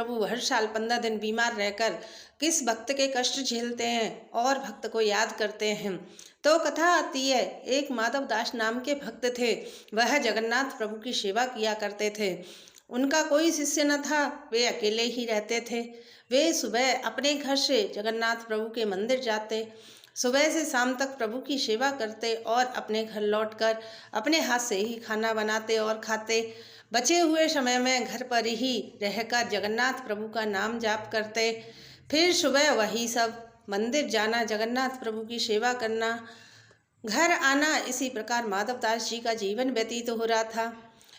प्रभु हर साल 15 दिन बीमार रहकर किस भक्त के कष्ट झेलते हैं और भक्त को याद करते हैं। तो कथा आती है, एक माधव दास नाम के भक्त थे। वह जगन्नाथ प्रभु की सेवा किया करते थे। उनका कोई शिष्य न था, वे अकेले ही रहते थे। वे सुबह अपने घर से जगन्नाथ प्रभु के मंदिर जाते, सुबह से शाम तक प्रभु की सेवा करते और अपने घर लौटकर अपने हाथ से ही खाना बनाते और खाते। बचे हुए समय में घर पर ही रहकर जगन्नाथ प्रभु का नाम जाप करते। फिर सुबह वही सब, मंदिर जाना, जगन्नाथ प्रभु की सेवा करना, घर आना, इसी प्रकार माधवदास जी का जीवन व्यतीत हो रहा था।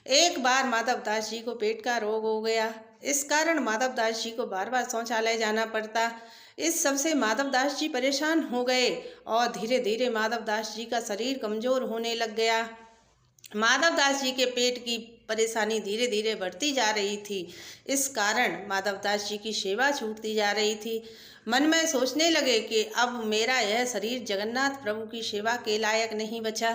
एक बार माधवदास जी को पेट का रोग हो गया। इस कारण माधवदास जी को बार बार शौचालय जाना पड़ता। इस सब से माधवदास जी परेशान हो गए और धीरे धीरे माधवदास जी का शरीर कमजोर होने लग गया। माधवदास जी के पेट की परेशानी धीरे धीरे बढ़ती जा रही थी। इस कारण माधवदास जी की सेवा छूटती जा रही थी। मन में सोचने लगे कि अब मेरा यह शरीर जगन्नाथ प्रभु की सेवा के लायक नहीं बचा,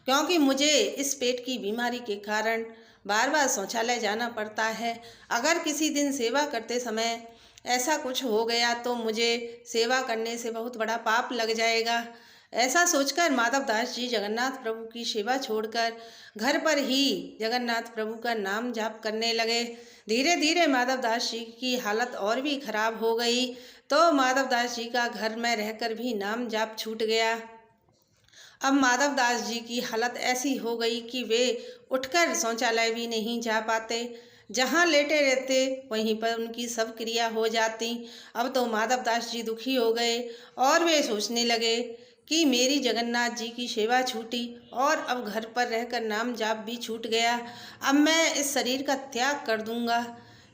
क्योंकि मुझे इस पेट की बीमारी के कारण बार बार शौचालय जाना पड़ता है। अगर किसी दिन सेवा करते समय ऐसा कुछ हो गया तो मुझे सेवा करने से बहुत बड़ा पाप लग जाएगा। ऐसा सोचकर माधवदास जी जगन्नाथ प्रभु की सेवा छोड़कर घर पर ही जगन्नाथ प्रभु का नाम जाप करने लगे। धीरे धीरे माधवदास जी की हालत और भी खराब हो गई, तो माधवदास जी का घर में रहकर भी नाम जाप छूट गया। अब माधवदास जी की हालत ऐसी हो गई कि वे उठकर शौचालय भी नहीं जा पाते। जहाँ लेटे रहते वहीं पर उनकी सब क्रिया हो जाती। अब तो माधवदास जी दुखी हो गए और वे सोचने लगे कि मेरी जगन्नाथ जी की सेवा छूटी और अब घर पर रहकर नाम जाप भी छूट गया। अब मैं इस शरीर का त्याग कर दूंगा।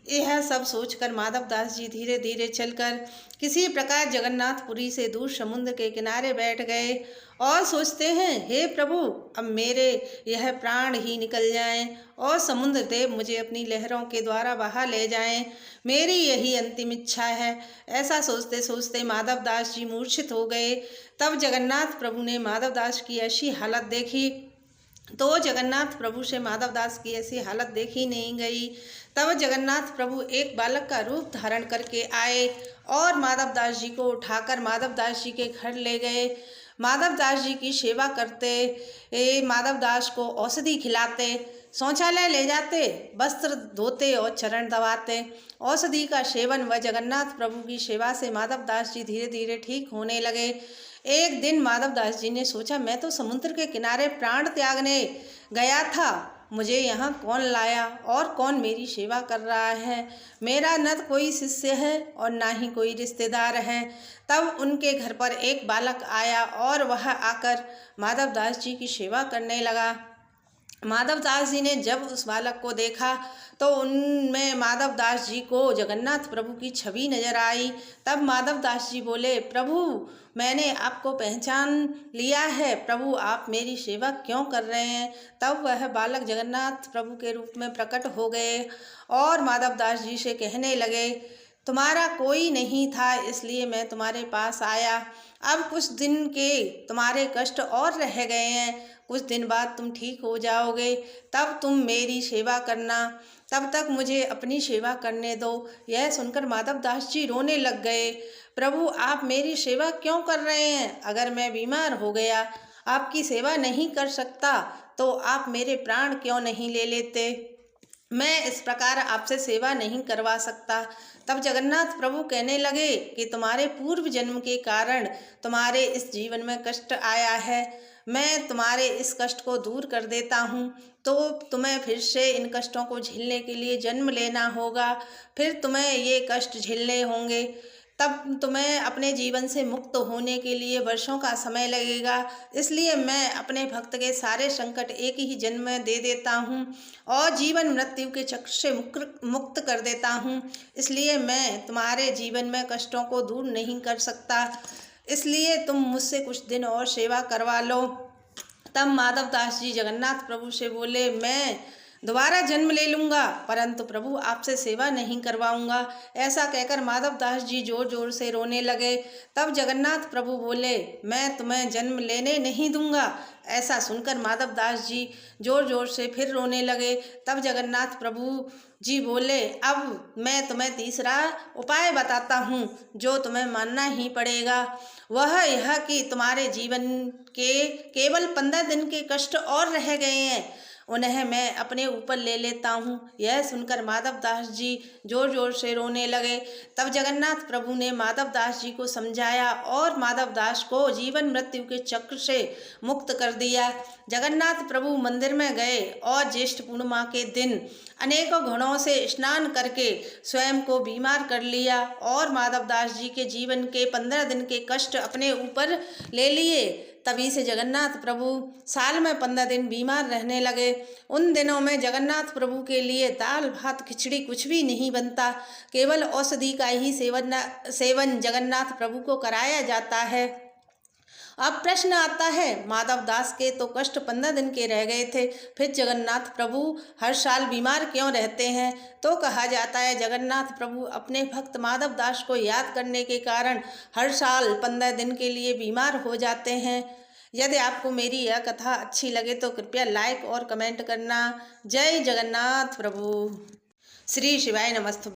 यह सब सोचकर माधवदास जी धीरे धीरे चलकर किसी प्रकार जगन्नाथपुरी से दूर समुद्र के किनारे बैठ गए और सोचते हैं, हे प्रभु, अब मेरे यह प्राण ही निकल जाएं और समुद्र देव मुझे अपनी लहरों के द्वारा बहा ले जाएं। मेरी यही अंतिम इच्छा है। ऐसा सोचते सोचते माधवदास जी मूर्छित हो गए। तब जगन्नाथ प्रभु ने माधवदास की ऐसी हालत देखी तो जगन्नाथ प्रभु से माधवदास की ऐसी हालत देखी नहीं गई। तब जगन्नाथ प्रभु एक बालक का रूप धारण करके आए और माधवदास जी को उठाकर माधवदास जी के घर ले गए। माधवदास जी की सेवा करते, माधवदास को औषधि खिलाते, शौचालय ले जाते, वस्त्र धोते और चरण दबाते। औषधि का सेवन व जगन्नाथ प्रभु की सेवा से माधवदास जी धीरे धीरे ठीक होने लगे। एक दिन माधवदास जी ने सोचा, मैं तो समुद्र के किनारे प्राण त्यागने गया था, मुझे यहाँ कौन लाया और कौन मेरी सेवा कर रहा है। मेरा न तो कोई शिष्य है और ना ही कोई रिश्तेदार है। तब उनके घर पर एक बालक आया और वह आकर माधवदास जी की सेवा करने लगा। माधवदास जी ने जब उस बालक को देखा तो उनमें माधवदास जी को जगन्नाथ प्रभु की छवि नजर आई। तब माधवदास जी बोले, प्रभु, मैंने आपको पहचान लिया है, प्रभु आप मेरी सेवा क्यों कर रहे हैं। तब वह बालक जगन्नाथ प्रभु के रूप में प्रकट हो गए और माधवदास जी से कहने लगे, तुम्हारा कोई नहीं था इसलिए मैं तुम्हारे पास आया। अब कुछ दिन के तुम्हारे कष्ट और रह गए हैं, कुछ दिन बाद तुम ठीक हो जाओगे, तब तुम मेरी सेवा करना, तब तक मुझे अपनी सेवा करने दो। यह सुनकर माधवदास जी रोने लग गए। प्रभु आप मेरी सेवा क्यों कर रहे हैं। अगर मैं बीमार हो गया, आपकी सेवा नहीं कर सकता, तो आप मेरे प्राण क्यों नहीं ले लेते। मैं इस प्रकार आपसे सेवा नहीं करवा सकता। तब जगन्नाथ प्रभु कहने लगे कि तुम्हारे पूर्व जन्म के कारण तुम्हारे इस जीवन में कष्ट आया है, मैं तुम्हारे इस कष्ट को दूर कर देता हूँ। तो तुम्हें फिर से इन कष्टों को झेलने के लिए जन्म लेना होगा, फिर तुम्हें ये कष्ट झेलने होंगे, तब तुम्हें अपने जीवन से मुक्त होने के लिए वर्षों का समय लगेगा। इसलिए मैं अपने भक्त के सारे संकट एक ही जन्म में दे देता हूँ और जीवन मृत्यु के चक्र से मुक्त कर देता हूँ। इसलिए मैं तुम्हारे जीवन में कष्टों को दूर नहीं कर सकता, इसलिए तुम मुझसे कुछ दिन और सेवा करवा लो। तब माधवदास जी जगन्नाथ प्रभु से बोले, मैं दोबारा जन्म ले लूँगा, परंतु प्रभु आपसे सेवा नहीं करवाऊँगा। ऐसा कहकर माधव दास जी जोर जोर से रोने लगे। तब जगन्नाथ प्रभु बोले, मैं तुम्हें जन्म लेने नहीं दूँगा। ऐसा सुनकर माधव दास जी जोर जोर से फिर रोने लगे। तब जगन्नाथ प्रभु जी बोले, अब मैं तुम्हें तीसरा उपाय बताता हूँ जो तुम्हें मानना ही पड़ेगा। वह यह कि तुम्हारे जीवन के केवल 15 दिन के कष्ट और रह गए हैं, उन्हें मैं अपने ऊपर ले लेता हूँ। यह सुनकर माधव दास जी जोर जोर से रोने लगे। तब जगन्नाथ प्रभु ने माधव दास जी को समझाया और माधव दास को जीवन मृत्यु के चक्र से मुक्त कर दिया। जगन्नाथ प्रभु मंदिर में गए और ज्येष्ठ पूर्णिमा के दिन अनेकों घड़ों से स्नान करके स्वयं को बीमार कर लिया और माधव दास जी के जीवन के 15 दिन के कष्ट अपने ऊपर ले लिए। तभी से जगन्नाथ प्रभु साल में 15 दिन बीमार रहने लगे। उन दिनों में जगन्नाथ प्रभु के लिए दाल भात खिचड़ी कुछ भी नहीं बनता, केवल औषधि का ही सेवन जगन्नाथ प्रभु को कराया जाता है। अब प्रश्न आता है, माधव दास के तो कष्ट 15 दिन के रह गए थे, फिर जगन्नाथ प्रभु हर साल बीमार क्यों रहते हैं? तो कहा जाता है जगन्नाथ प्रभु अपने भक्त माधव दास को याद करने के कारण हर साल 15 दिन के लिए बीमार हो जाते हैं। यदि आपको मेरी यह कथा अच्छी लगे तो कृपया लाइक और कमेंट करना। जय जगन्नाथ प्रभु। श्री शिवाय नमस्तुभ्यं।